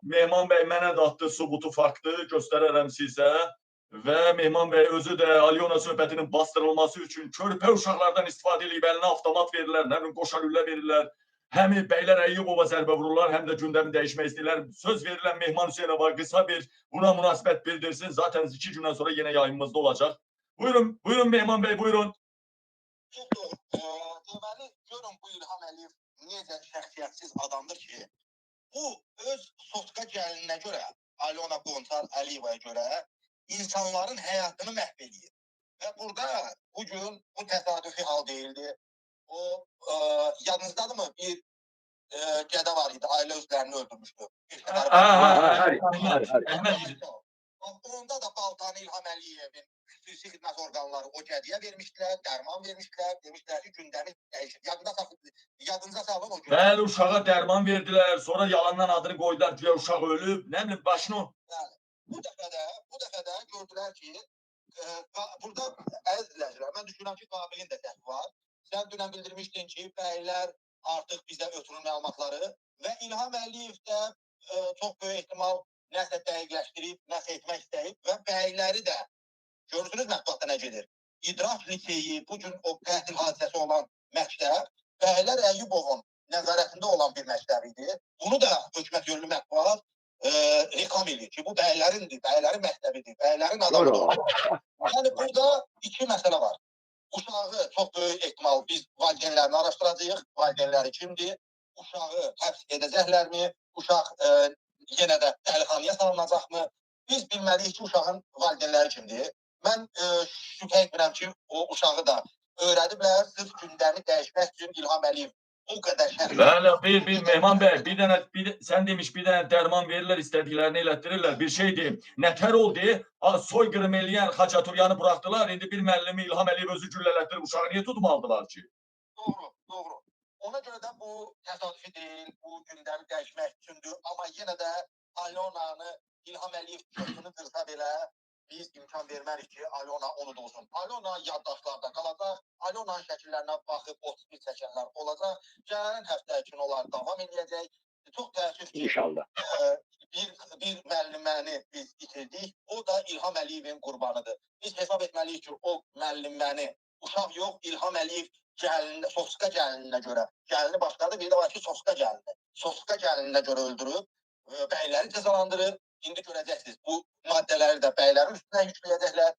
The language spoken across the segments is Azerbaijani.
Mehman bəy mənə də atdı subutu, faktı göstərərəm sizə. Və Mehman bəy özü də Alyona söhbətinin bastırılması üçün körpə uşaqlardan istifadə edib əlinə avtomat verirlər, nə bilim qoşalülə verirlər. Həm Bəylər Əyyubova zərbə vururlar, həm də gündəmi dəyişmək istəyirlər. Söz verirəm Mehman Hüseynova qısa bir buna münasibət bildirsin. Zaten 2 gündən sonra yenə yayımımızda olacaq. Buyurun, buyurun Mehman bəy, buyurun. Çox doğru. Deməli, görün bu İlham Əliyev necə şəxsiyyətsiz adamdır ki, bu öz sotka gəlininə görə, Alyona Qonçar Əliyevaya görə insanların həyatını məhv edir. Və burada bugün bu təsadüfi hal deyildi. O yadınızdadırmı? Bir gədə var idi, ailə üzvlərini öldürmüşdü. Onda da baltanı İlham Əliyevin xüsusi xidmət orqanları o gədiyə vermişdilər, dərman vermişdilər, demişdilər ki, gündəmi dəyişir. Yadınıza salın o gün. Bəli, uşağa dərman verdilər, sonra yalandan adını qoydular, güya uşaq ölüb, nə bilim, başını. Bəli. Bu dəfə də gördülər ki, burada əziz izləyicilər, mən düşünürəm ki, Qabilin də səhvi var. Sən dünən bildirmişdin ki, bəylər artıq bizə ötürün məlumatları və İlham Əliyev də çox böyük ehtimal nəsə dəqiqləşdirib, nəsə etmək istəyib və bəyləri də görürsünüz mətbuatda nə gedir. İdraç liseyi, bugün o qətil hadisəsi olan məktəb Bəylər Əyyubovun nəzarətində olan bir məktəb idi. Bunu da hökumət yönlü mətbuat reklam edir ki, bu bəylərindir, bəylərin məktəbidir, bəylərin adamıdır. Yəni burada iki məsələ var. Uşağı çox böyük ehtimal biz valideynlərini araşdıracağıq. Valideynləri kimdir? Uşağı həbs edəcəklərmi? Uşaq yenə də dəlixanaya salınacaqmı? Biz bilməliyik ki, uşağın valideynləri kimdir? Mən şübhə etmirəm ki, o uşağı da öyrədiblər, sırf gündəmi dəyişmək üçün İlham Əliyev o qədər şərh. Bəli, Mehman bəy, sən demiş bir dənə dərman verirlər, istədiklərini elətdirirlər. Bir şey deyim, nətər oldu? Soyqırım eləyən Xaçaturyanı buraxdılar, indi bir müəllimi İlham Əliyev özü güllələtdirib, uşağı niyə tutmalıdılar ki? Doğru. Ona görə də bu təsadüfi deyil, bu gündəmi dəyişmək üçündür. Amma yenə də Alyonanı İlham Əliyev gözünü qırsa belə biz imkan vermərik ki, Alyona unudulsun. Alyona yaddaşlarda qalacaq, Alyonanın şəkillərinə baxıb 31 çəkənlər olacaq. Gələn həftə kinolar davam edəcək. Çox təəssüf ki, İnşallah. Bir müəlliməni biz itirdik. O da İlham Əliyevin qurbanıdır. Biz hesab etməliyik ki, o müəlliməni uşaq yox, İlham Əliyev gəlinə, Soska gəlininə görə, gəlini başladı, bir də var ki, Soska gəlini. Soska gəlininə görə öldürüb, bəyləri cəzalandırır. İndi görəcəksiniz, bu maddələri də bəylərin üstünə yükləyəcəklər.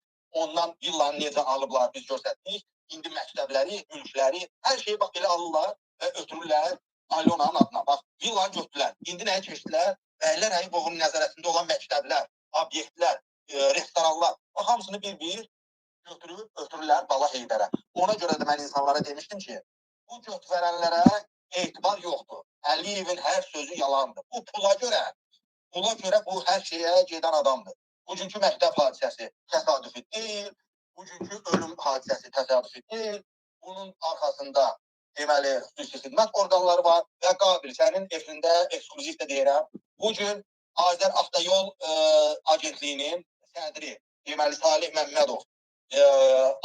Ondan villanı necə alıblar, biz göstərdik. İndi məktəbləri, mülkləri, hər şeyi bax belə alırlar və ötürürlər Alyonanın adına. Bax, villanı götürdülər. İndi nəyə keçdilər? Bəylər Əyyubovun nəzarətində olan məktəblər, obyektlər, restoranlar, hamısını bir-bir götürüb ötürürlər Bala Heydərə. Ona görə də mən insanlara demişdim ki, bu götürənlərə etibar yoxdur. Əliyevin hər sözü yalandır. Bu pula görə bu hər şeyə gedən adamdır. Bugünkü məktəb hadisəsi təsadüfi deyil, bugünkü ölüm hadisəsi təsadüfi deyil. Bunun arxasında deməli xüsusi xidmət orqanları var və Qabil sənin efirində eksklüziv də deyirəm. Bugün Azər Avtoyol Agentliyinin sədri deməli Salih Məmmədov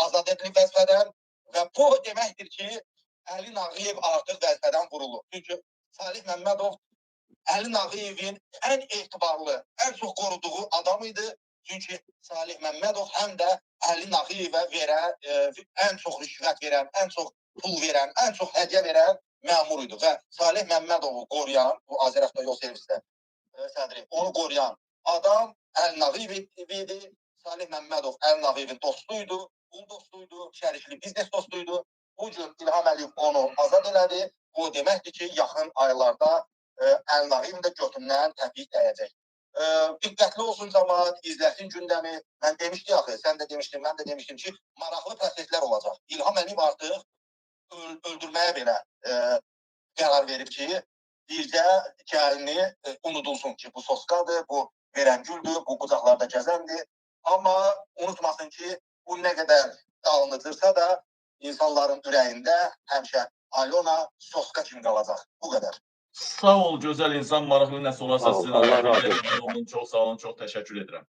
azad edilib vəzifədən və bu deməkdir ki, Əli Nağıyev artıq vəzifədən vurulur. Çünki Salih Məmmədov Əli Nağıyevin ən etibarlı, ən çox qoruduğu adam idi. Çünki Salih Məmmədov həm də Əli Nağıyevə verən, ən çox rüşvət verən, ən çox pul verən, ən çox hədiyyə verən məmur idi. Və Salih Məmmədovu qoruyan, bu Azər Avtoyol Servisdə sədri, onu qoruyan adam Əli Nağıyev idi. Salih Məmmədov Əli Nağıyevin dostuydu, pul dostuydu, şərikli biznes dostuydu. Bugün İlham Əliyev onu azad elədi. Bu deməkdir ki, yaxın aylarda Əli Nağıyev də götündən təpiq dəyəcək. Diqqətli olsun cəmaət, izləsin gündəmi. Mən demişdim axı, sən də demişdin, mən də demişdim ki, maraqlı proseslər olacaq. İlham Əliyev artıq öldürməyə belə qərar verib ki, bircə gəlini unudulsun ki, bu Soskadır, bu Verəngüldür, bu qucaqlarda gəzəndir. Amma unutmasın ki, bu nə qədər dalınıdırsa da insanların ürəyində həmişə Alyona Soska kimi qalacaq. Bu qədər. Sağ ol, gözəl insan, maraqlı nəsə olasa sizin. Allah razı olsun. Çox sağ olun, çox təşəkkür edirəm.